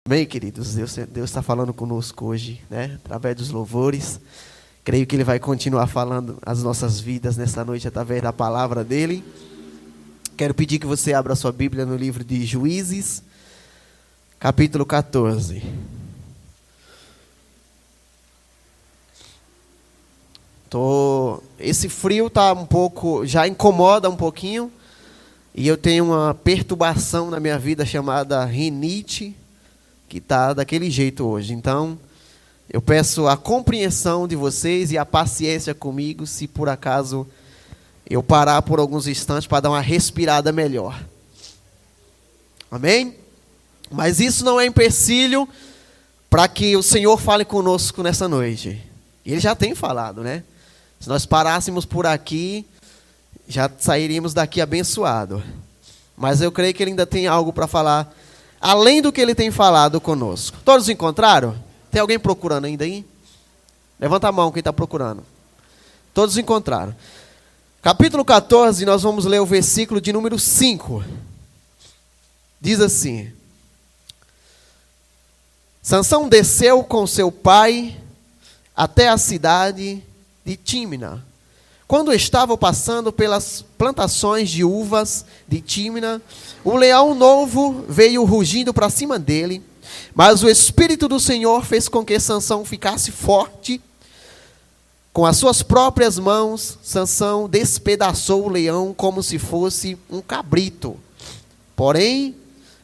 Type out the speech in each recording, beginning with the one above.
Bem, queridos, Deus está falando conosco hoje, né? Através dos louvores. Creio que Ele vai continuar falando as nossas vidas nessa noite através da palavra dEle. Quero pedir que você abra a sua Bíblia no livro de Juízes, capítulo 14. Esse frio tá um pouco, já incomoda um pouquinho, e eu tenho uma perturbação na minha vida chamada rinite, que está daquele jeito hoje. Então, eu peço a compreensão de vocês e a paciência comigo, se por acaso eu parar por alguns instantes para dar uma respirada melhor. Amém? Mas isso não é empecilho para que o Senhor fale conosco nessa noite. Ele já tem falado, né? Se nós parássemos por aqui, já sairíamos daqui abençoado. Mas eu creio que Ele ainda tem algo para falar, além do que Ele tem falado conosco. Todos encontraram? Tem alguém procurando ainda aí? Levanta a mão quem está procurando. Todos encontraram. Capítulo 14, nós vamos ler o versículo de número 5. Diz assim: Sansão desceu com seu pai até a cidade de Tímina. Quando estavam passando pelas plantações de uvas de Tímina, um leão novo veio rugindo para cima dele, mas o Espírito do Senhor fez com que Sansão ficasse forte. Com as suas próprias mãos, Sansão despedaçou o leão como se fosse um cabrito. Porém,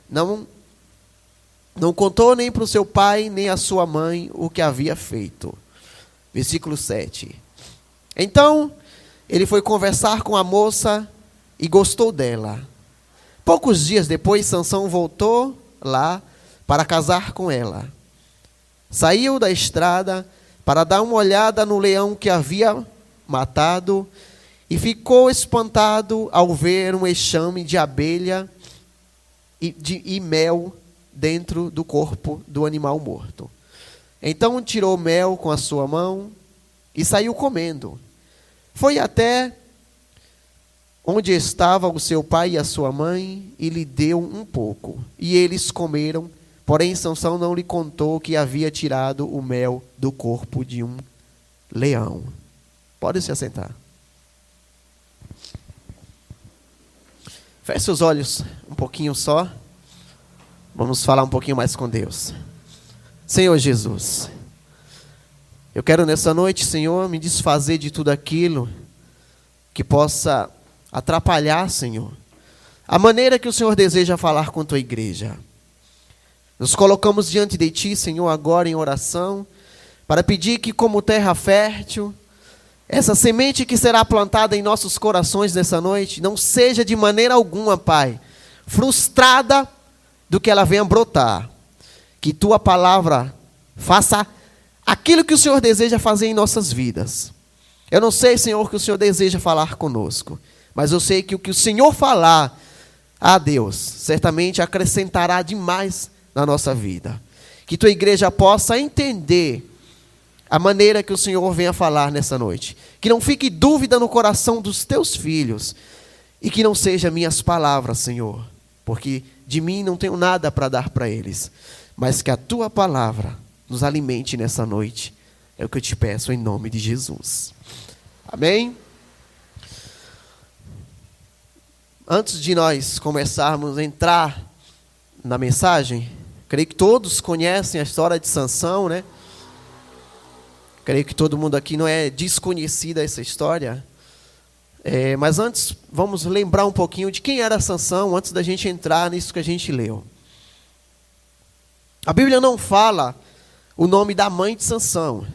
não contou nem para o seu pai, nem a sua mãe o que havia feito. Versículo 7. Então, ele foi conversar com a moça e gostou dela. Poucos dias depois, Sansão voltou lá para casar com ela. Saiu da estrada para dar uma olhada no leão que havia matado e ficou espantado ao ver um enxame de abelha e mel dentro do corpo do animal morto. Então tirou mel com a sua mão e saiu comendo. Foi até onde estava o seu pai e a sua mãe e lhe deu um pouco. E eles comeram, porém Sansão não lhe contou que havia tirado o mel do corpo de um leão. Pode se assentar. Feche os olhos um pouquinho só. Vamos falar um pouquinho mais com Deus. Senhor Jesus, eu quero nessa noite, Senhor, me desfazer de tudo aquilo que possa atrapalhar, Senhor, a maneira que o Senhor deseja falar com a tua igreja. Nos colocamos diante de ti, Senhor, agora em oração, para pedir que, como terra fértil, essa semente que será plantada em nossos corações nessa noite, não seja de maneira alguma, Pai, frustrada do que ela venha brotar. Que tua palavra faça aquilo que o Senhor deseja fazer em nossas vidas. Eu não sei, Senhor, que o Senhor deseja falar conosco, mas eu sei que o que o Senhor falar, a Deus, certamente acrescentará demais na nossa vida. Que tua igreja possa entender a maneira que o Senhor venha falar nessa noite. Que não fique dúvida no coração dos teus filhos. E que não sejam minhas palavras, Senhor. Porque de mim não tenho nada para dar para eles. Mas que a tua palavra nos alimente nessa noite. É o que eu te peço em nome de Jesus. Amém? Antes de nós começarmos a entrar na mensagem, creio que todos conhecem a história de Sansão, né? Creio que todo mundo aqui não é desconhecida essa história. Mas antes, vamos lembrar um pouquinho de quem era Sansão, antes da gente entrar nisso que a gente leu. A Bíblia não fala o nome da mãe de Sansão,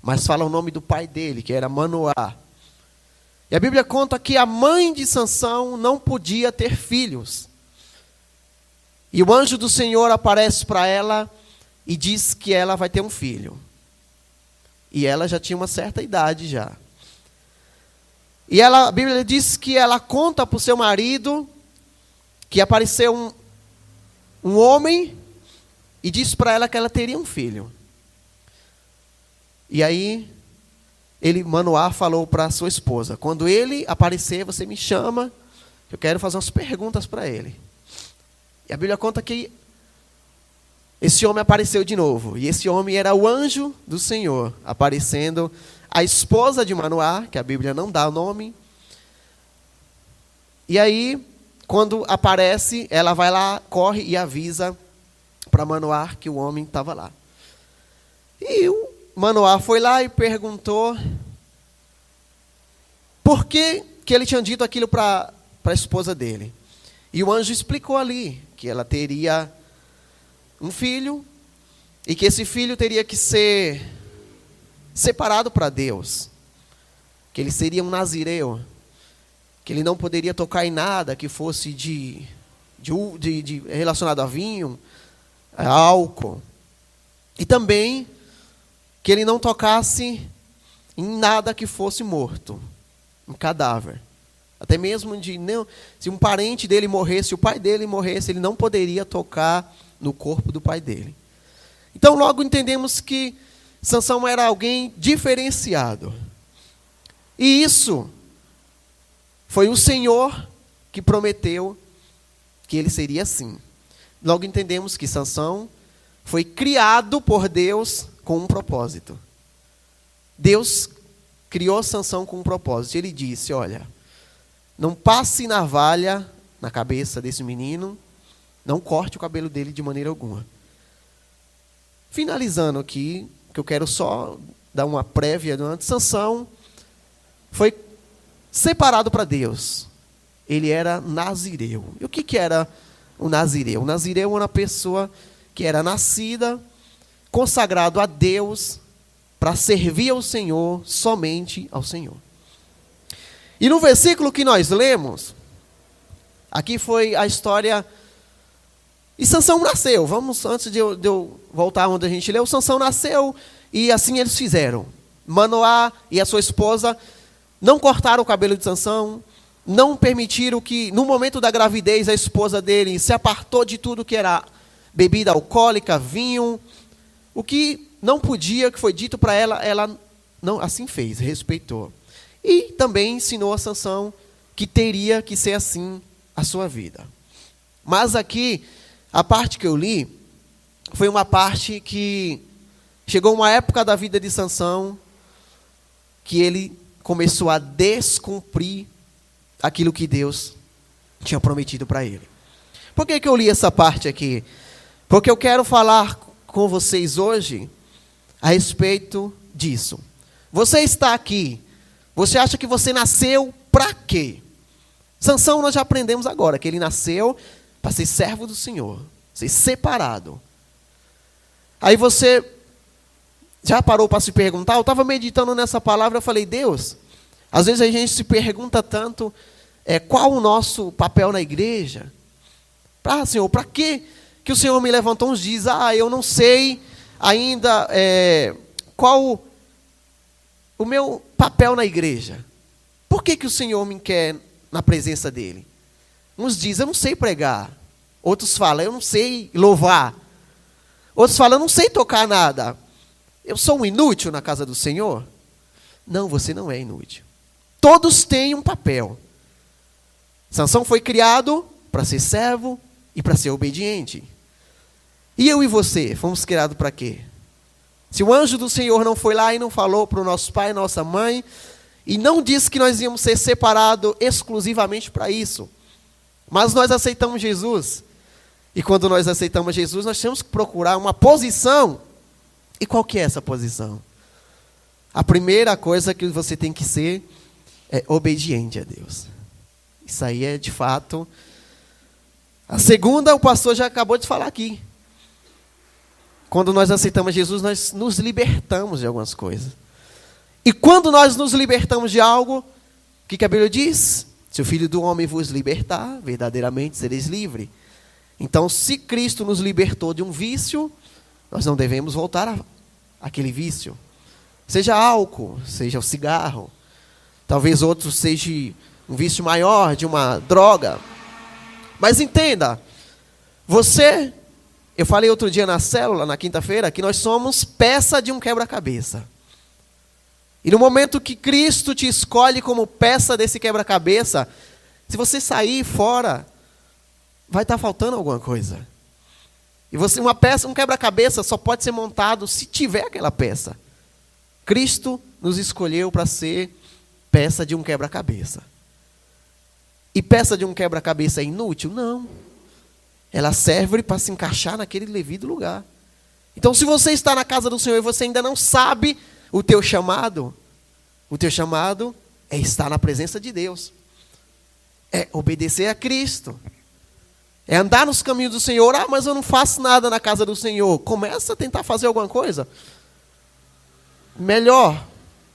mas fala o nome do pai dele, que era Manoá. E a Bíblia conta que a mãe de Sansão não podia ter filhos. E o anjo do Senhor aparece para ela e diz que ela vai ter um filho. E ela já tinha uma certa idade já. E a Bíblia diz que ela conta para o seu marido que apareceu um homem e disse para ela que ela teria um filho. E aí, Manoá falou para a sua esposa: quando ele aparecer, você me chama, eu quero fazer umas perguntas para ele. E a Bíblia conta que esse homem apareceu de novo. E esse homem era o anjo do Senhor, aparecendo a esposa de Manoá, que a Bíblia não dá o nome. E aí, quando aparece, ela vai lá, corre e avisa para Manoá que o homem estava lá. E o Manoá foi lá e perguntou por que ele tinha dito aquilo para a esposa dele. E o anjo explicou ali que ela teria um filho e que esse filho teria que ser separado para Deus, que ele seria um nazireu, que ele não poderia tocar em nada que fosse de relacionado a vinho, a álcool, e também que ele não tocasse em nada que fosse morto, um cadáver. Até mesmo se um parente dele morresse, o pai dele morresse, ele não poderia tocar no corpo do pai dele. Então logo entendemos que Sansão era alguém diferenciado. E isso foi o Senhor que prometeu que ele seria assim. Logo entendemos que Sansão foi criado por Deus com um propósito. Deus criou Sansão com um propósito. Ele disse, olha, não passe navalha na cabeça desse menino, não corte o cabelo dele de maneira alguma. Finalizando aqui, que eu quero só dar uma prévia antes, Sansão foi separado para Deus. Ele era nazireu. E o que era o nazireu? O nazireu era uma pessoa que era nascida, consagrado a Deus, para servir ao Senhor, somente ao Senhor. E no versículo que nós lemos, aqui foi a história. E Sansão nasceu. Antes de eu voltar onde a gente leu, Sansão nasceu e assim eles fizeram. Manoá e a sua esposa não cortaram o cabelo de Sansão, não permitiram que, no momento da gravidez, a esposa dele se apartou de tudo que era bebida alcoólica, vinho. O que não podia, que foi dito para ela, ela não assim fez, respeitou. E também ensinou a Sansão que teria que ser assim a sua vida. Mas aqui, a parte que eu li, foi uma parte que chegou uma época da vida de Sansão que ele começou a descumprir aquilo que Deus tinha prometido para ele. Por que eu li essa parte aqui? Porque eu quero falar com vocês hoje a respeito disso. Você está aqui, você acha que você nasceu para quê? Sansão nós já aprendemos agora, que ele nasceu para ser servo do Senhor, ser separado. Aí você já parou para se perguntar? Eu estava meditando nessa palavra, eu falei, Deus, às vezes a gente se pergunta tanto, qual o nosso papel na igreja? Senhor, para que o Senhor me levantou uns dias? Eu não sei ainda qual o meu papel na igreja. Por que o Senhor me quer na presença dele? Uns dizem, eu não sei pregar. Outros falam, eu não sei louvar. Outros falam, eu não sei tocar nada. Eu sou um inútil na casa do Senhor? Não, você não é inútil. Todos têm um papel. Sansão foi criado para ser servo e para ser obediente. E eu e você, fomos criados para quê? Se o anjo do Senhor não foi lá e não falou para o nosso pai e nossa mãe, e não disse que nós íamos ser separados exclusivamente para isso, mas nós aceitamos Jesus. E quando nós aceitamos Jesus, nós temos que procurar uma posição. E qual que é essa posição? A primeira coisa que você tem que ser é obediente a Deus. Isso aí é de fato. A segunda, o pastor já acabou de falar aqui. Quando nós aceitamos Jesus, nós nos libertamos de algumas coisas. E quando nós nos libertamos de algo, o que a Bíblia diz? Se o Filho do Homem vos libertar, verdadeiramente sereis livres. Então, se Cristo nos libertou de um vício, nós não devemos voltar àquele vício. Seja álcool, seja o cigarro. Talvez outro seja um vício maior de uma droga. Mas entenda, eu falei outro dia na célula, na quinta-feira, que nós somos peça de um quebra-cabeça. E no momento que Cristo te escolhe como peça desse quebra-cabeça, se você sair fora, vai estar faltando alguma coisa. E uma peça, um quebra-cabeça só pode ser montado se tiver aquela peça. Cristo nos escolheu para ser peça de um quebra-cabeça. E peça de um quebra-cabeça é inútil? Não. Ela serve para se encaixar naquele devido lugar. Então, se você está na casa do Senhor e você ainda não sabe o teu chamado é estar na presença de Deus. É obedecer a Cristo. É andar nos caminhos do Senhor. Ah, mas eu não faço nada na casa do Senhor. Começa a tentar fazer alguma coisa. Melhor,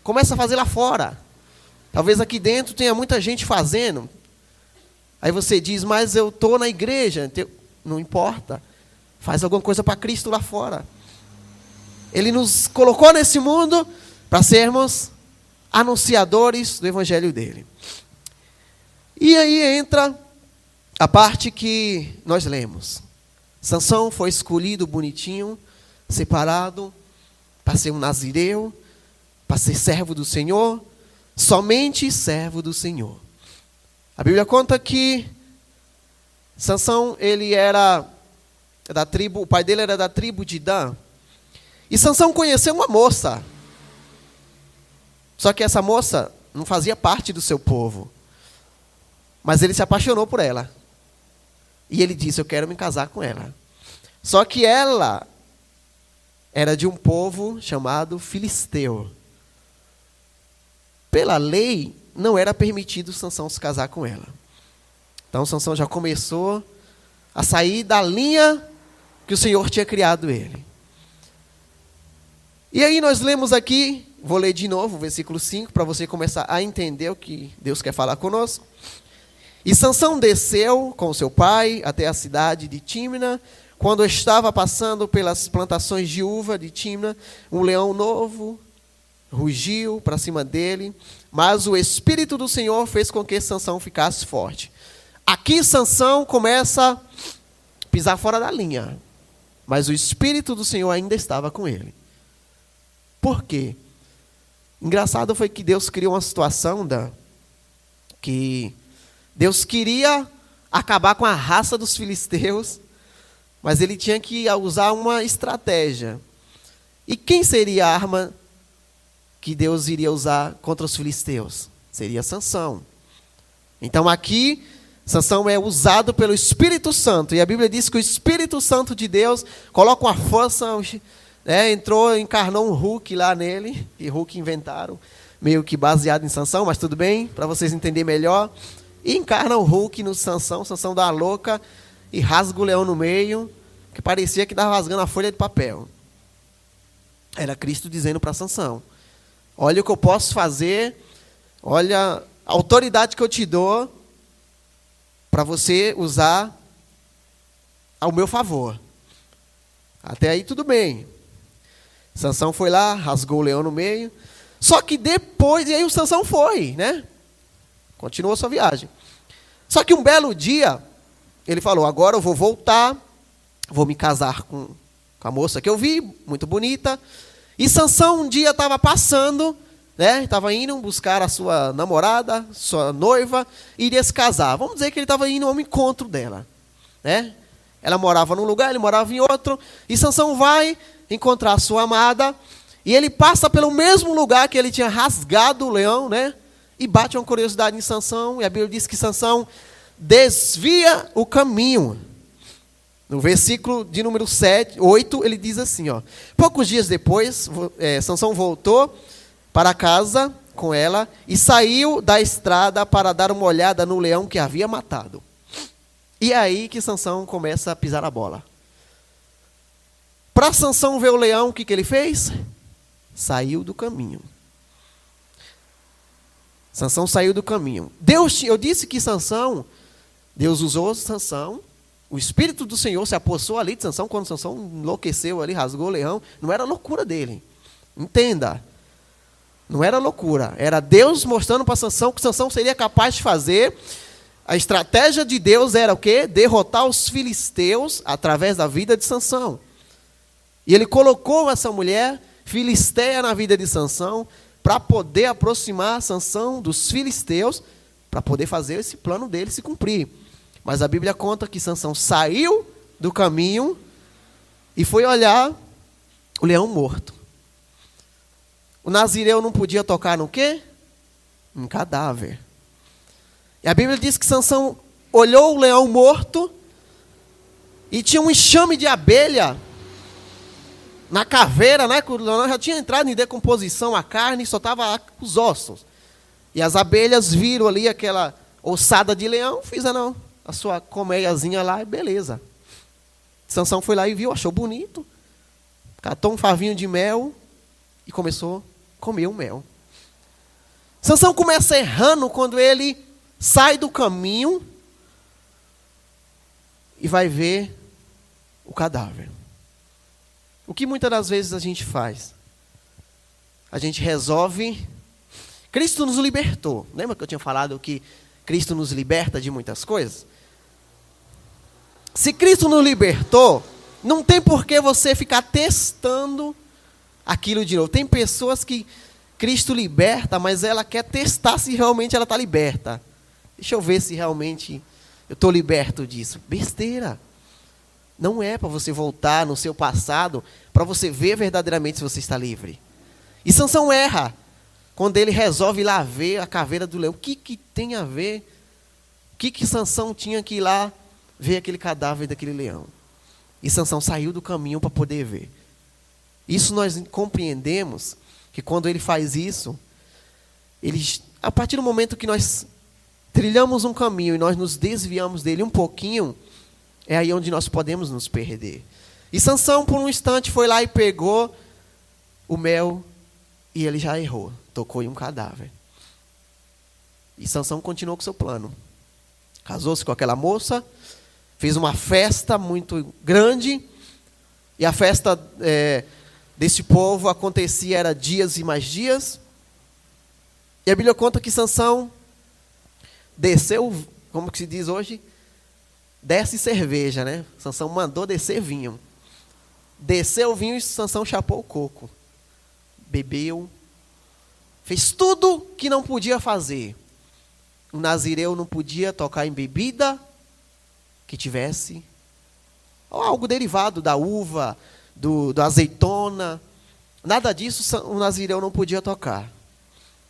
começa a fazer lá fora. Talvez aqui dentro tenha muita gente fazendo. Aí você diz, mas eu estou na igreja. Não importa. Faz alguma coisa para Cristo lá fora. Ele nos colocou nesse mundo para sermos anunciadores do evangelho dele. E aí entra a parte que nós lemos. Sansão foi escolhido bonitinho, separado, para ser um nazireu, para ser servo do Senhor, somente servo do Senhor. A Bíblia conta que Sansão, ele era da tribo, o pai dele era da tribo de Dan. E Sansão conheceu uma moça. Só que essa moça não fazia parte do seu povo. Mas ele se apaixonou por ela. E ele disse, eu quero me casar com ela. Só que ela era de um povo chamado Filisteu. Pela lei, não era permitido Sansão se casar com ela. Então Sansão já começou a sair da linha que o Senhor tinha criado ele. E aí nós lemos aqui, vou ler de novo o versículo 5, para você começar a entender o que Deus quer falar conosco. E Sansão desceu com seu pai até a cidade de Tímina. Quando estava passando pelas plantações de uva de Tímina, um leão novo rugiu para cima dele, mas o Espírito do Senhor fez com que Sansão ficasse forte. Aqui Sansão começa a pisar fora da linha, mas o Espírito do Senhor ainda estava com ele. Por quê? Engraçado foi que Deus criou uma situação que Deus queria acabar com a raça dos filisteus, mas ele tinha que usar uma estratégia. E quem seria a arma que Deus iria usar contra os filisteus? Seria Sansão. Então aqui, Sansão é usado pelo Espírito Santo. E a Bíblia diz que o Espírito Santo de Deus coloca uma força, encarnou um Hulk lá nele. E Hulk inventaram, meio que baseado em Sansão, mas tudo bem, para vocês entenderem melhor. E encarna o Hulk no Sansão. Sansão dá uma louca e rasga o leão no meio, que parecia que estava rasgando a folha de papel. Era Cristo dizendo para Sansão, olha o que eu posso fazer, olha a autoridade que eu te dou para você usar ao meu favor. Até aí tudo bem. Sansão foi lá, rasgou o leão no meio. Só que depois, e aí o Sansão foi, né? Continuou sua viagem. Só que um belo dia, ele falou, agora eu vou voltar, vou me casar com a moça que eu vi, muito bonita. E Sansão um dia estava passando, né? Estava indo buscar a sua namorada, sua noiva, e iria se casar. Vamos dizer que ele estava indo ao encontro dela, né? Ela morava num lugar, ele morava em outro. E Sansão vai encontrar a sua amada, e ele passa pelo mesmo lugar que ele tinha rasgado o leão, né? E bate uma curiosidade em Sansão, e a Bíblia diz que Sansão desvia o caminho. No versículo de número 8, ele diz assim, ó, poucos dias depois, Sansão voltou para casa com ela e saiu da estrada para dar uma olhada no leão que havia matado. E é aí que Sansão começa a pisar a bola. Para Sansão ver o leão, o que ele fez? Saiu do caminho. Sansão saiu do caminho. Eu disse que Deus usou Sansão, o Espírito do Senhor se apossou ali de Sansão, quando Sansão enlouqueceu ali, rasgou o leão. Não era loucura dele. Entenda. Não era loucura. Era Deus mostrando para Sansão que Sansão seria capaz de fazer. A estratégia de Deus era o quê? Derrotar os filisteus através da vida de Sansão. E ele colocou essa mulher filisteia na vida de Sansão para poder aproximar Sansão dos filisteus, para poder fazer esse plano dele se cumprir. Mas a Bíblia conta que Sansão saiu do caminho e foi olhar o leão morto. O nazireu não podia tocar no quê? Um cadáver. E a Bíblia diz que Sansão olhou o leão morto e tinha um enxame de abelha na caveira, né? O leão já tinha entrado em decomposição a carne, só estava os ossos. E as abelhas viram ali aquela ossada de leão, fizeram a sua colmeiazinha lá e beleza. Sansão foi lá e viu, achou bonito, catou um favinho de mel e começou a comer o mel. Sansão começa errando quando ele sai do caminho e vai ver o cadáver. O que muitas das vezes a gente faz? A gente resolve... Cristo nos libertou. Lembra que eu tinha falado que Cristo nos liberta de muitas coisas? Se Cristo nos libertou, não tem por que você ficar testando aquilo de novo. Tem pessoas que Cristo liberta, mas ela quer testar se realmente ela está liberta. Deixa eu ver se realmente eu estou liberto disso. Besteira. Não é para você voltar no seu passado, para você ver verdadeiramente se você está livre. E Sansão erra quando ele resolve ir lá ver a caveira do leão. O que tem a ver? O que Sansão tinha que ir lá ver aquele cadáver daquele leão? E Sansão saiu do caminho para poder ver. Isso nós compreendemos, que quando ele faz isso, a partir do momento que nós trilhamos um caminho e nós nos desviamos dele um pouquinho, é aí onde nós podemos nos perder. E Sansão, por um instante, foi lá e pegou o mel e ele já errou. Tocou em um cadáver. E Sansão continuou com seu plano. Casou-se com aquela moça, fez uma festa muito grande, e a festa desse povo acontecia, era dias e mais dias. E a Bíblia conta que Sansão desceu, como que se diz hoje? Desce cerveja, né? Sansão mandou descer vinho. Desceu o vinho e Sansão chapou o coco. Bebeu. Fez tudo que não podia fazer. O nazireu não podia tocar em bebida que tivesse ou algo derivado da uva, da azeitona. Nada disso o nazireu não podia tocar.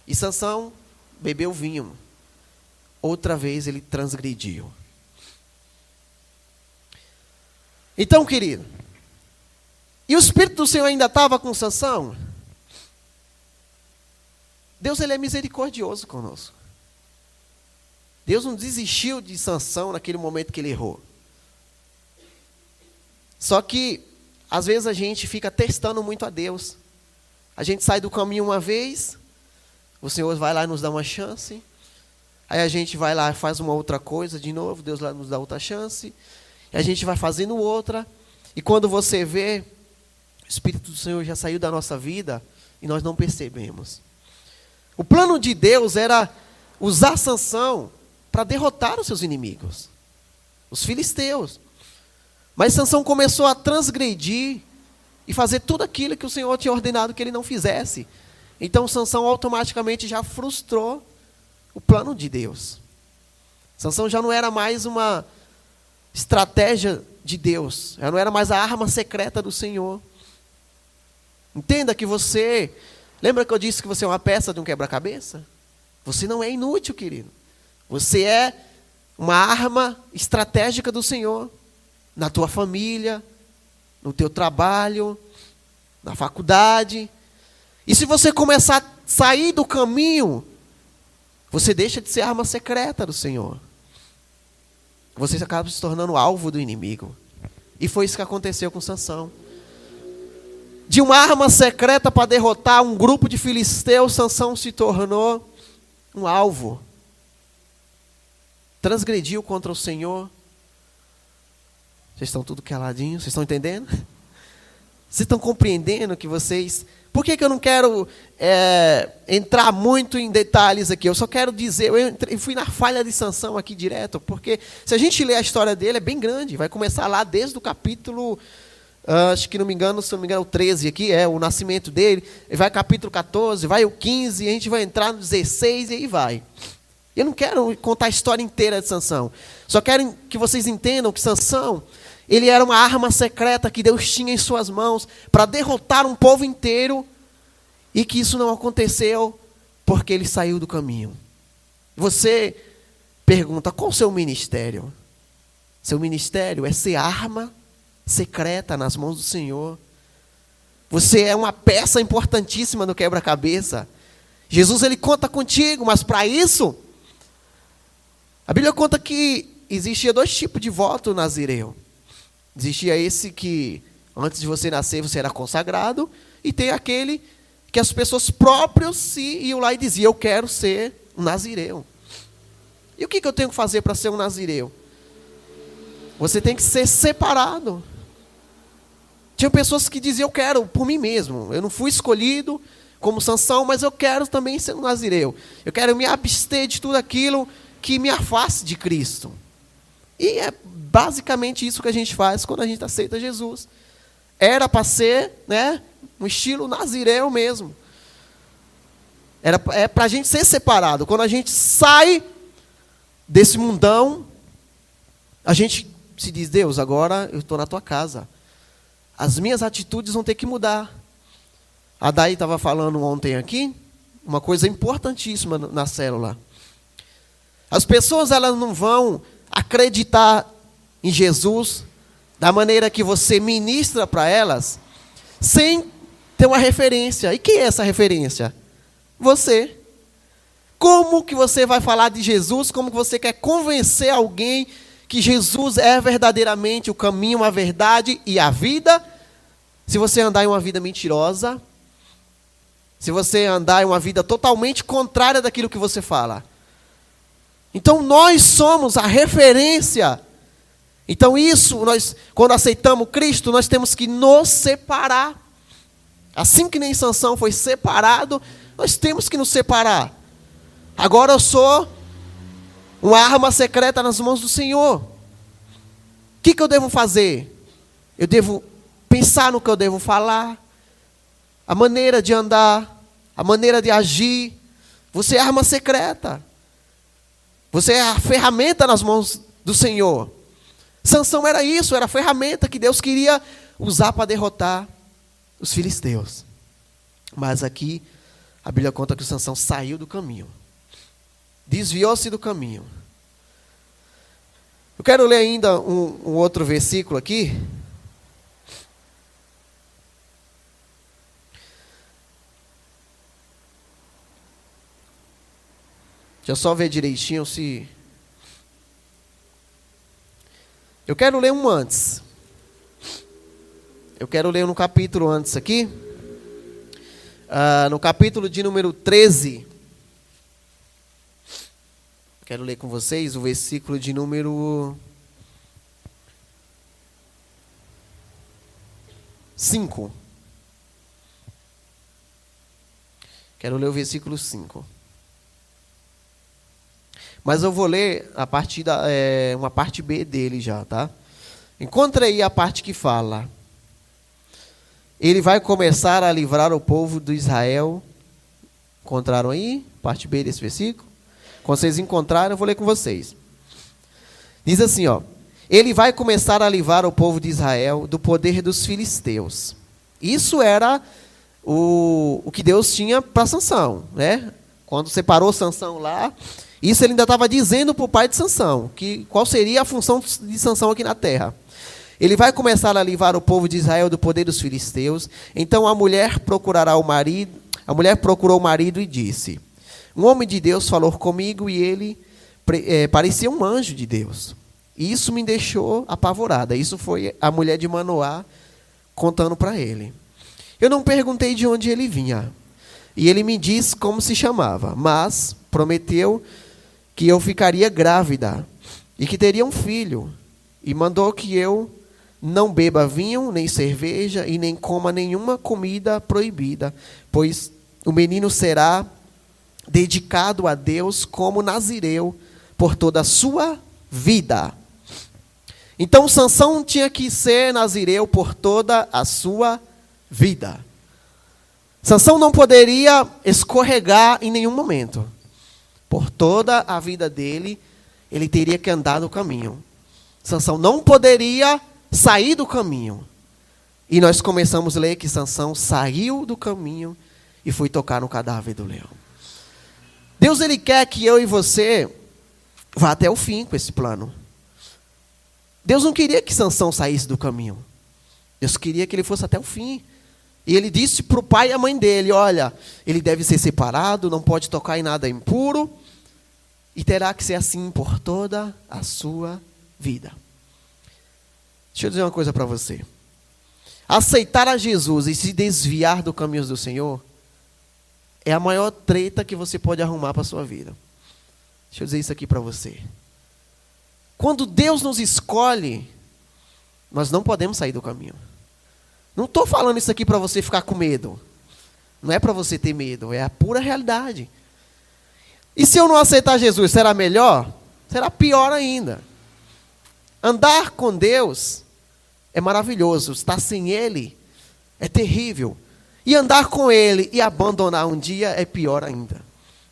E Sansão bebeu vinho. Outra vez ele transgrediu. Então, querido, e o Espírito do Senhor ainda estava com Sansão? Deus, ele é misericordioso conosco. Deus não desistiu de Sansão naquele momento que ele errou. Só que, às vezes, a gente fica testando muito a Deus. A gente sai do caminho uma vez, o Senhor vai lá e nos dá uma chance. Aí a gente vai lá e faz uma outra coisa de novo, Deus lá nos dá outra chance. E a gente vai fazendo outra. E quando você vê, o Espírito do Senhor já saiu da nossa vida e nós não percebemos. O plano de Deus era usar Sansão para derrotar os seus inimigos, os filisteus. Mas Sansão começou a transgredir e fazer tudo aquilo que o Senhor tinha ordenado que ele não fizesse. Então Sansão automaticamente já frustrou o plano de Deus. Sansão já não era mais uma estratégia de Deus, já não era mais a arma secreta do Senhor. Entenda que você... Lembra que eu disse que você é uma peça de um quebra-cabeça? Você não é inútil, querido. Você é uma arma estratégica do Senhor. Na tua família, no teu trabalho, na faculdade. E se você começar a sair do caminho, você deixa de ser arma secreta do Senhor. Você acaba se tornando alvo do inimigo. E foi isso que aconteceu com Sansão. De uma arma secreta para derrotar um grupo de filisteus, Sansão se tornou um alvo. Transgrediu contra o Senhor. Vocês estão tudo caladinhos? Vocês estão entendendo? Vocês estão compreendendo que vocês... Por que eu não quero entrar muito em detalhes aqui? Eu só quero dizer, eu fui na falha de Sansão aqui direto, porque se a gente ler a história dele, é bem grande. Vai começar lá desde o capítulo... acho que se não me engano, o 13 aqui, é o nascimento dele. Vai capítulo 14, vai o 15, a gente vai entrar no 16 e aí vai. Eu não quero contar a história inteira de Sansão. Só quero que vocês entendam que Sansão, Ele era uma arma secreta que Deus tinha em suas mãos para derrotar um povo inteiro, e que isso não aconteceu porque ele saiu do caminho. Você pergunta, qual o seu ministério? Seu ministério é ser arma secreta nas mãos do Senhor. Você é uma peça importantíssima no quebra-cabeça. Jesus, ele conta contigo, mas para isso, a Bíblia conta que existia 2 tipos de voto nazireu. Existia esse que, antes de você nascer, você era consagrado, e tem aquele que as pessoas próprias se iam lá e diziam, eu quero ser um nazireu. E o que eu tenho que fazer para ser um nazireu? Você tem que ser separado. Tinha pessoas que diziam, eu quero por mim mesmo. Eu não fui escolhido como Sansão, mas eu quero também ser um nazireu. Eu quero me abster de tudo aquilo que me afaste de Cristo. E é basicamente isso que a gente faz quando a gente aceita Jesus. Era para ser, um estilo nazireu mesmo. É para a gente ser separado. Quando a gente sai desse mundão, a gente se diz, Deus, agora eu estou na tua casa. As minhas atitudes vão ter que mudar. A Daí estava falando ontem aqui, uma coisa importantíssima na célula. As pessoas, elas não vão acreditar em Jesus da maneira que você ministra para elas, sem ter uma referência. E quem é essa referência? Você. Como que você vai falar de Jesus? Como que você quer convencer alguém que Jesus é verdadeiramente o caminho, a verdade e a vida, se você andar em uma vida mentirosa, se você andar em uma vida totalmente contrária daquilo que você fala? Então nós somos a referência. Então isso, quando aceitamos Cristo, nós temos que nos separar. Assim que nem Sansão foi separado, nós temos que nos separar. Agora eu sou uma arma secreta nas mãos do Senhor. O que eu devo fazer? Eu devo pensar no que eu devo falar, a maneira de andar, a maneira de agir. Você é a arma secreta. Você é a ferramenta nas mãos do Senhor. Sansão era isso, era a ferramenta que Deus queria usar para derrotar os filisteus. Mas aqui, a Bíblia conta que o Sansão saiu do caminho. Desviou-se do caminho. Eu quero ler ainda um outro versículo aqui. Deixa eu só ver direitinho se... Eu quero ler um antes. Eu quero ler no capítulo antes aqui. No capítulo de número 13. Quero ler com vocês o versículo de número 5. Quero ler o versículo 5. Mas eu vou ler a partir uma parte B dele já, tá? Encontra aí a parte que fala. Ele vai começar a livrar o povo do Israel. Encontraram aí? Parte B desse versículo? Quando vocês encontrarem, eu vou ler com vocês. Diz assim, ó. Ele vai começar a livrar o povo de Israel do poder dos filisteus. Isso era o que Deus tinha para Sansão, né? Quando separou Sansão lá, isso ele ainda estava dizendo para o pai de Sansão, qual seria a função de Sansão aqui na terra. Ele vai começar a livrar o povo de Israel do poder dos filisteus. Então a mulher procurou o marido e disse: um homem de Deus falou comigo e ele parecia um anjo de Deus. E isso me deixou apavorada. Isso foi a mulher de Manoá contando para ele. Eu não perguntei de onde ele vinha. E ele me disse como se chamava, mas prometeu que eu ficaria grávida e que teria um filho. E mandou que eu não beba vinho, nem cerveja e nem coma nenhuma comida proibida, pois o menino será dedicado a Deus como nazireu por toda a sua vida. Então Sansão tinha que ser nazireu por toda a sua vida. Sansão não poderia escorregar em nenhum momento. Por toda a vida dele, ele teria que andar no caminho. Sansão não poderia sair do caminho. E nós começamos a ler que Sansão saiu do caminho e foi tocar no cadáver do leão. Deus, Ele quer que eu e você vá até o fim com esse plano. Deus não queria que Sansão saísse do caminho. Deus queria que ele fosse até o fim. E Ele disse para o pai e a mãe dele, olha, ele deve ser separado, não pode tocar em nada impuro, e terá que ser assim por toda a sua vida. Deixa eu dizer uma coisa para você. Aceitar a Jesus e se desviar do caminho do Senhor é a maior treta que você pode arrumar para a sua vida. Deixa eu dizer isso aqui para você. Quando Deus nos escolhe, nós não podemos sair do caminho. Não estou falando isso aqui para você ficar com medo. Não é para você ter medo, é a pura realidade. E se eu não aceitar Jesus, será melhor? Será pior ainda. Andar com Deus é maravilhoso, estar sem Ele é terrível. E andar com Ele e abandonar um dia é pior ainda.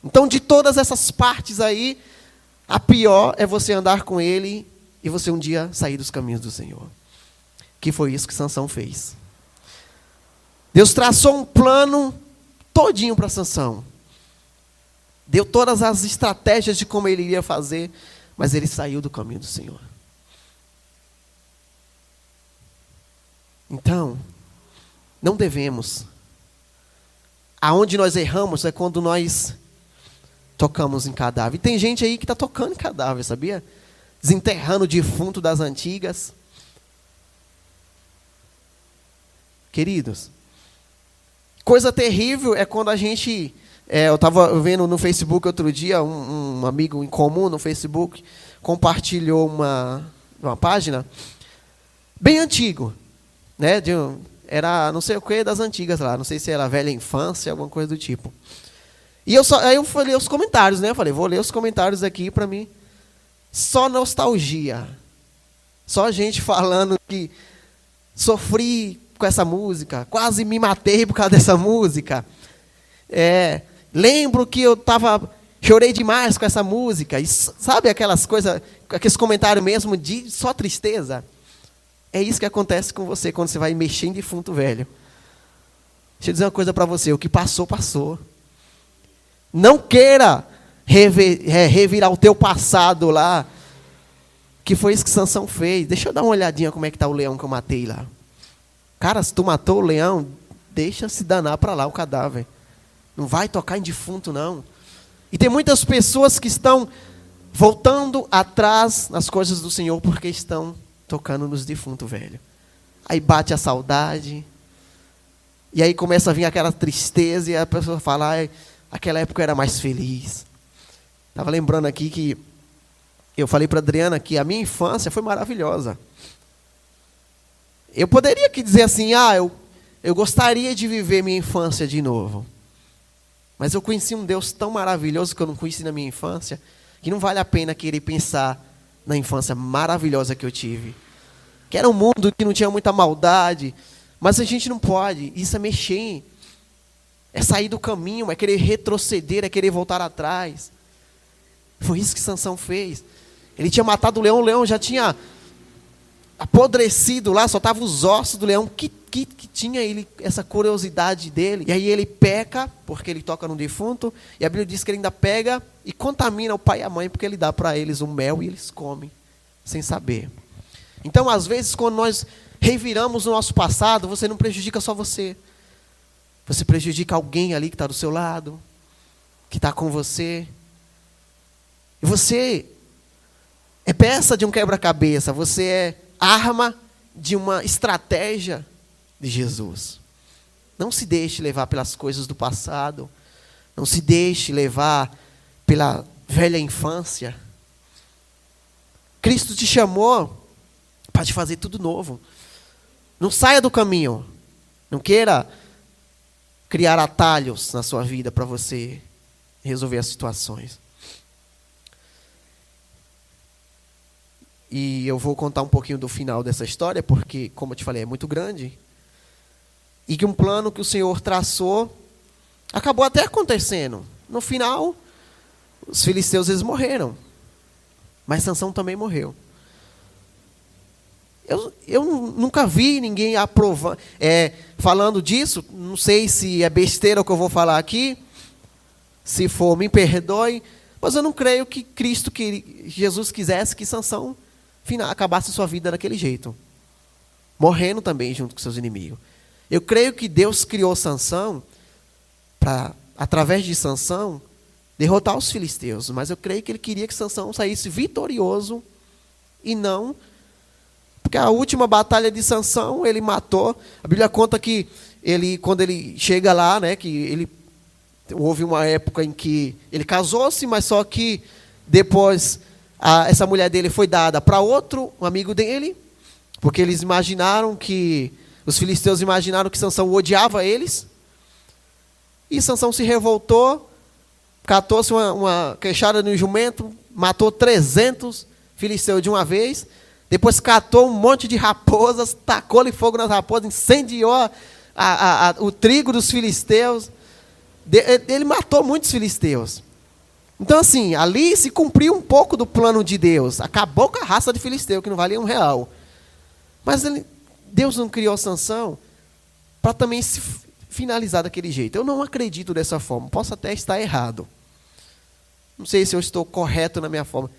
Então, de todas essas partes aí, a pior é você andar com Ele e você um dia sair dos caminhos do Senhor. Que foi isso que Sansão fez. Deus traçou um plano todinho para Sansão. Deu todas as estratégias de como ele iria fazer, mas ele saiu do caminho do Senhor. Então, não devemos. Aonde nós erramos é quando nós tocamos em cadáver. E tem gente aí que está tocando em cadáver, sabia? Desenterrando o defunto das antigas. Queridos, coisa terrível é quando a gente... eu estava vendo no Facebook outro dia, um amigo em comum no Facebook compartilhou uma página bem antigo, né? Era não sei o que das antigas lá, não sei se era velha infância, alguma coisa do tipo. E aí eu falei os comentários, né? Eu falei, vou ler os comentários aqui para mim. Só nostalgia. Só gente falando que sofri com essa música, quase me matei por causa dessa música. Lembro que chorei demais com essa música. E sabe aquelas coisas, aqueles comentários mesmo de só tristeza? É isso que acontece com você quando você vai mexer em defunto velho. Deixa eu dizer uma coisa para você, o que passou, passou. Não queira revirar o teu passado lá, que foi isso que Sansão fez. Deixa eu dar uma olhadinha como é que está o leão que eu matei lá. Cara, se tu matou o leão, deixa se danar para lá o cadáver. Não vai tocar em defunto, não. E tem muitas pessoas que estão voltando atrás nas coisas do Senhor porque estão tocando nos defuntos velho. Aí bate a saudade. E aí começa a vir aquela tristeza e a pessoa fala, aquela época eu era mais feliz. Estava lembrando aqui que eu falei para a Adriana que a minha infância foi maravilhosa. Eu poderia aqui dizer assim, eu gostaria de viver minha infância de novo. Mas eu conheci um Deus tão maravilhoso que eu não conheci na minha infância, que não vale a pena querer pensar na infância maravilhosa que eu tive. Que era um mundo que não tinha muita maldade, mas a gente não pode. Isso é mexer, é sair do caminho, é querer retroceder, é querer voltar atrás. Foi isso que Sansão fez. Ele tinha matado o leão já tinha apodrecido lá, só estavam os ossos do leão, que tinha ele, essa curiosidade dele. E aí ele peca, porque ele toca no defunto, e a Bíblia diz que ele ainda pega e contamina o pai e a mãe, porque ele dá para eles o mel e eles comem, sem saber. Então, às vezes, quando nós reviramos o nosso passado, você não prejudica só você. Você prejudica alguém ali que está do seu lado, que está com você. E você é peça de um quebra-cabeça, você é arma de uma estratégia de Jesus. Não se deixe levar pelas coisas do passado. Não se deixe levar pela velha infância. Cristo te chamou para te fazer tudo novo. Não saia do caminho. Não queira criar atalhos na sua vida para você resolver as situações. E eu vou contar um pouquinho do final dessa história, porque, como eu te falei, é muito grande. E que um plano que o Senhor traçou acabou até acontecendo. No final, os filisteus eles morreram. Mas Sansão também morreu. Eu nunca vi ninguém aprovando, falando disso. Não sei se é besteira o que eu vou falar aqui. Se for, me perdoe. Mas eu não creio que Jesus quisesse que Sansão acabasse sua vida daquele jeito, morrendo também junto com seus inimigos. Eu creio que Deus criou Sansão para, através de Sansão, derrotar os filisteus. Mas eu creio que ele queria que Sansão saísse vitorioso e não... Porque a última batalha de Sansão, ele matou. A Bíblia conta que quando ele chega lá, né, que houve uma época em que ele casou-se, mas só que depois essa mulher dele foi dada para um amigo dele, porque os filisteus imaginaram que Sansão odiava eles. E Sansão se revoltou, catou-se uma queixada no jumento, matou 300 filisteus de uma vez. Depois catou um monte de raposas, tacou-lhe fogo nas raposas, incendiou o trigo dos filisteus. Ele matou muitos filisteus. Então, assim, ali se cumpriu um pouco do plano de Deus. Acabou com a raça de filisteu, que não valia R$1. Mas Deus não criou Sansão para também se finalizar daquele jeito. Eu não acredito dessa forma. Posso até estar errado. Não sei se eu estou correto na minha forma.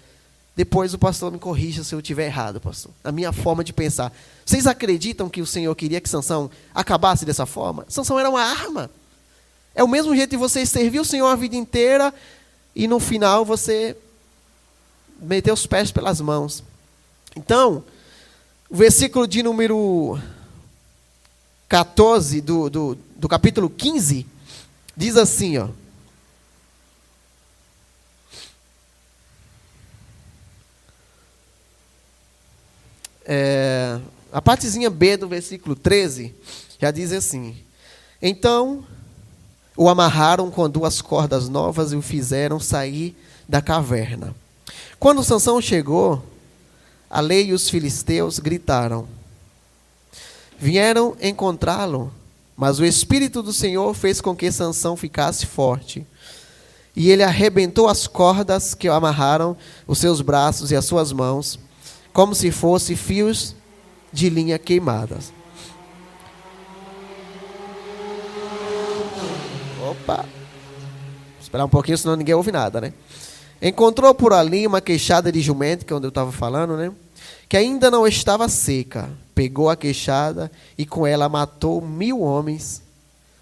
Depois o pastor me corrija se eu estiver errado, pastor. A minha forma de pensar. Vocês acreditam que o Senhor queria que Sansão acabasse dessa forma? Sansão era uma arma. É o mesmo jeito de você servir o Senhor a vida inteira e no final você meter os pés pelas mãos. Então, o versículo de número 14 do capítulo 15 diz assim, ó. A partezinha B do versículo 13 já diz assim: então o amarraram com 2 cordas novas e o fizeram sair da caverna. Quando Sansão chegou, a lei e os filisteus gritaram. Vieram encontrá-lo, mas o Espírito do Senhor fez com que Sansão ficasse forte. E ele arrebentou as cordas que o amarraram, os seus braços e as suas mãos, como se fossem fios de linha queimadas. Opa! Vou esperar um pouquinho, senão ninguém ouve nada, né? Encontrou por ali uma queixada de jumento, que é onde eu estava falando, né? Que ainda não estava seca. Pegou a queixada e com ela matou 1000 homens.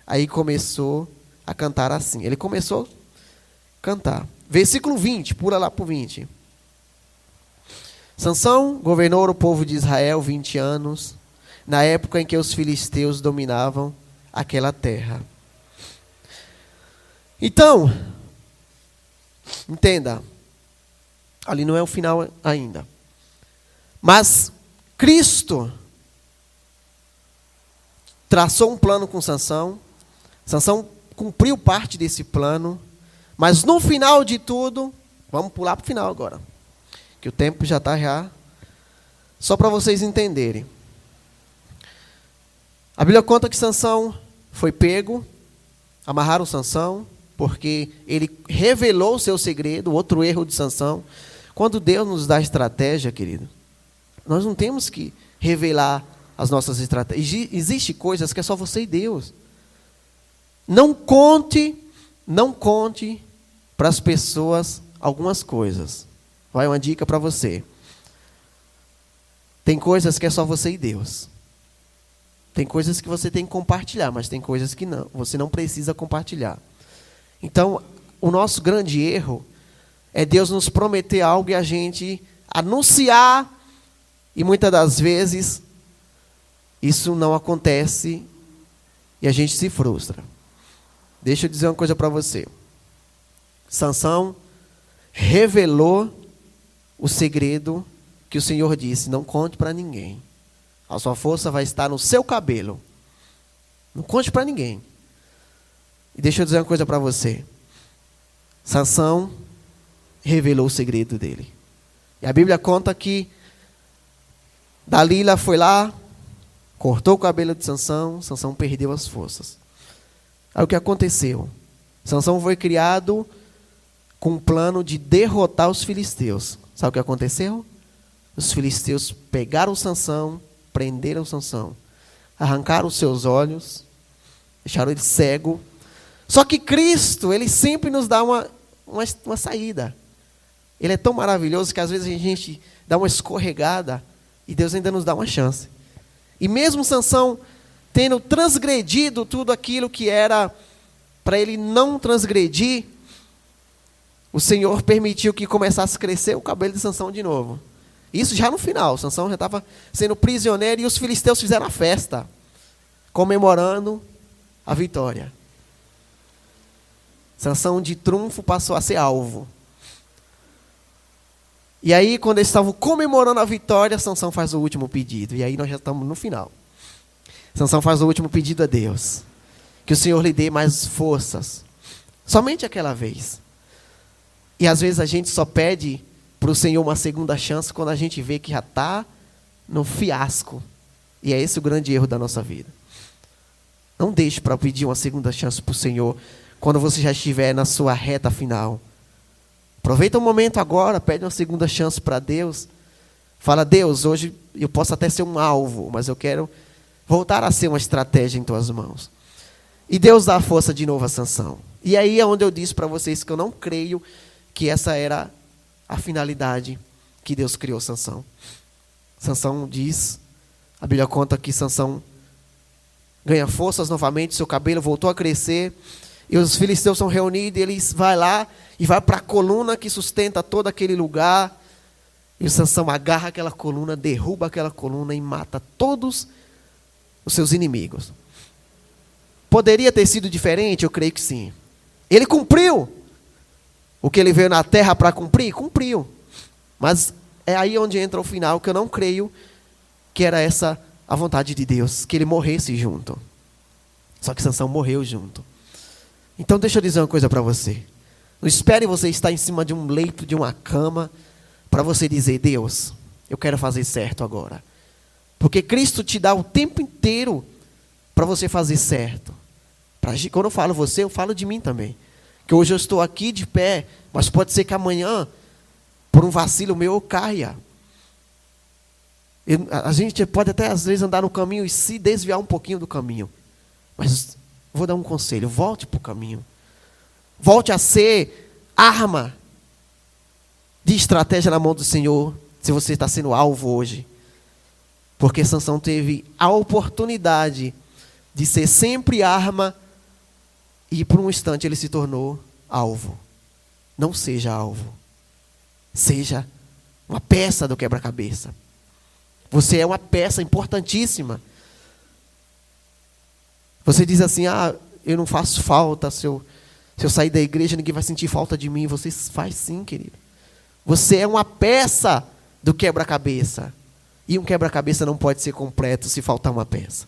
Aí começou a cantar assim. Ele começou a cantar. Versículo 20, pula lá para o 20. Sansão governou o povo de Israel 20 anos, na época em que os filisteus dominavam aquela terra. Então, entenda, ali não é o final ainda. Mas Cristo traçou um plano com Sansão. Sansão cumpriu parte desse plano, mas no final de tudo, vamos pular para o final agora, que o tempo já está só para vocês entenderem. A Bíblia conta que Sansão foi pego, amarraram Sansão, porque ele revelou o seu segredo. Outro erro de Sansão. Quando Deus nos dá estratégia, querido, nós não temos que revelar as nossas estratégias. Existem coisas que é só você e Deus. Não conte para as pessoas algumas coisas. Vai uma dica para você. Tem coisas que é só você e Deus. Tem coisas que você tem que compartilhar, mas tem coisas que não. Você não precisa compartilhar. Então, o nosso grande erro é Deus nos prometer algo e a gente anunciar, e muitas das vezes isso não acontece e a gente se frustra. Deixa eu dizer uma coisa para você. Sansão revelou o segredo que o Senhor disse: não conte para ninguém. A sua força vai estar no seu cabelo. Não conte para ninguém. E deixa eu dizer uma coisa para você. Sansão revelou o segredo dele. E a Bíblia conta que Dalila foi lá, cortou o cabelo de Sansão, Sansão perdeu as forças. Aí o que aconteceu? Sansão foi criado com um plano de derrotar os filisteus. Sabe o que aconteceu? Os filisteus pegaram Sansão, prenderam Sansão, arrancaram os seus olhos, deixaram ele cego. Só que Cristo, ele sempre nos dá uma saída. Ele é tão maravilhoso que às vezes a gente dá uma escorregada e Deus ainda nos dá uma chance. E mesmo Sansão tendo transgredido tudo aquilo que era para ele não transgredir, o Senhor permitiu que começasse a crescer o cabelo de Sansão de novo. Isso já no final, Sansão já estava sendo prisioneiro e os filisteus fizeram a festa, comemorando a vitória. Sansão de trunfo passou a ser alvo. E aí, quando eles estavam comemorando a vitória, Sansão faz o último pedido. E aí nós já estamos no final. Sansão faz o último pedido a Deus. Que o Senhor lhe dê mais forças. Somente aquela vez. E às vezes a gente só pede para o Senhor uma segunda chance quando a gente vê que já está no fiasco. E é esse o grande erro da nossa vida. Não deixe para pedir uma segunda chance para o Senhor quando você já estiver na sua reta final. Aproveita o momento agora, pede uma segunda chance para Deus. Fala, Deus, hoje eu posso até ser um alvo, mas eu quero voltar a ser uma estratégia em tuas mãos. E Deus dá força de novo a Sansão. E aí é onde eu disse para vocês que eu não creio que essa era a finalidade que Deus criou Sansão. Sansão diz, a Bíblia conta que Sansão ganha forças novamente, seu cabelo voltou a crescer, e os filisteus são reunidos, e eles vão lá e vai para a coluna que sustenta todo aquele lugar. E o Sansão agarra aquela coluna, derruba aquela coluna e mata todos os seus inimigos. Poderia ter sido diferente? Eu creio que sim. Ele cumpriu o que ele veio na terra para cumprir? Cumpriu. Mas é aí onde entra o final, que eu não creio que era essa a vontade de Deus, que ele morresse junto. Só que Sansão morreu junto. Então deixa eu dizer uma coisa para você. Não espere você estar em cima de um leito, de uma cama, para você dizer, Deus, eu quero fazer certo agora. Porque Cristo te dá o tempo inteiro para você fazer certo. Quando eu falo você, eu falo de mim também. Que hoje eu estou aqui de pé, mas pode ser que amanhã, por um vacilo meu, eu caia. A gente pode até às vezes andar no caminho e se desviar um pouquinho do caminho. Mas vou dar um conselho, volte para o caminho. Volte a ser arma de estratégia na mão do Senhor, se você está sendo alvo hoje. Porque Sansão teve a oportunidade de ser sempre arma e por um instante ele se tornou alvo. Não seja alvo. Seja uma peça do quebra-cabeça. Você é uma peça importantíssima. Você diz assim, eu não faço falta, se eu sair da igreja ninguém vai sentir falta de mim. Você faz sim, querido. Você é uma peça do quebra-cabeça. E um quebra-cabeça não pode ser completo se faltar uma peça.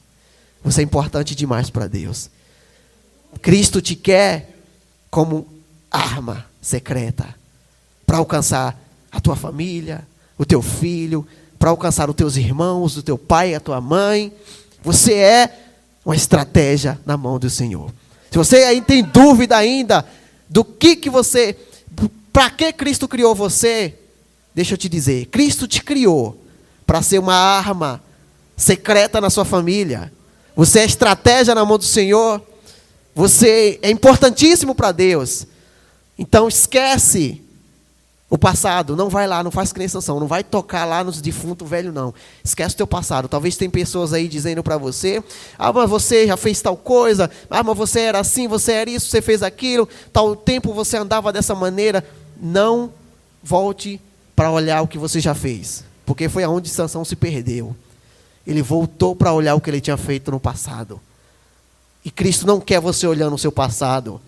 Você é importante demais para Deus. Cristo te quer como arma secreta para alcançar a tua família, o teu filho, para alcançar os teus irmãos, o teu pai, a tua mãe. Você é uma estratégia na mão do Senhor. Se você aí tem dúvida ainda do que você, para que Cristo criou você, deixa eu te dizer, Cristo te criou para ser uma arma secreta na sua família. Você é estratégia na mão do Senhor. Você é importantíssimo para Deus. Então esquece o passado. Não vai lá, não faz crençação. Não vai tocar lá nos defuntos velhos, não. Esquece o teu passado. Talvez tem pessoas aí dizendo para você, mas você já fez tal coisa. Mas você era assim, você era isso, você fez aquilo. Tal tempo você andava dessa maneira. Não volte para olhar o que você já fez. Porque foi aonde Sansão se perdeu. Ele voltou para olhar o que ele tinha feito no passado. E Cristo não quer você olhando o seu passado.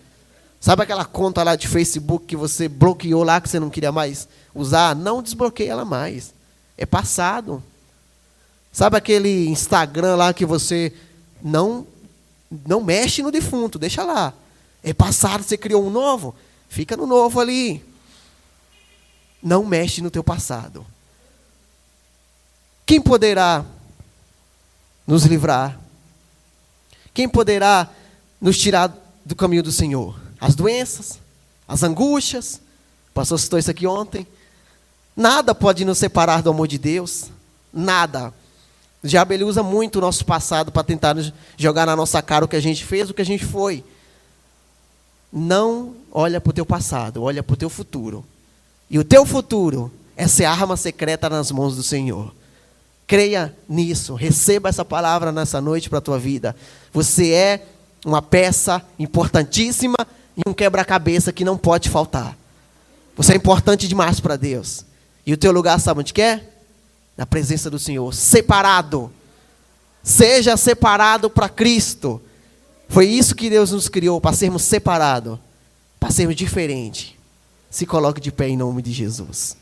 Sabe aquela conta lá de Facebook que você bloqueou lá, que você não queria mais usar? Não desbloqueie ela mais. É passado. Sabe aquele Instagram lá que você não mexe no defunto, deixa lá. É passado, você criou um novo? Fica no novo ali. Não mexe no teu passado. Quem poderá nos livrar? Quem poderá nos tirar do caminho do Senhor? As doenças, as angústias. O pastor citou isso aqui ontem. Nada pode nos separar do amor de Deus. Nada. O diabo, ele usa muito o nosso passado para tentar jogar na nossa cara o que a gente fez, o que a gente foi. Não olha para o teu passado, olha para o teu futuro. E o teu futuro é ser arma secreta nas mãos do Senhor. Creia nisso, receba essa palavra nessa noite para a tua vida. Você é uma peça importantíssima e um quebra-cabeça que não pode faltar. Você é importante demais para Deus. E o teu lugar, sabe onde que é? Na presença do Senhor, separado. Seja separado para Cristo. Foi isso que Deus nos criou, para sermos separados, para sermos diferentes. Se coloque de pé em nome de Jesus.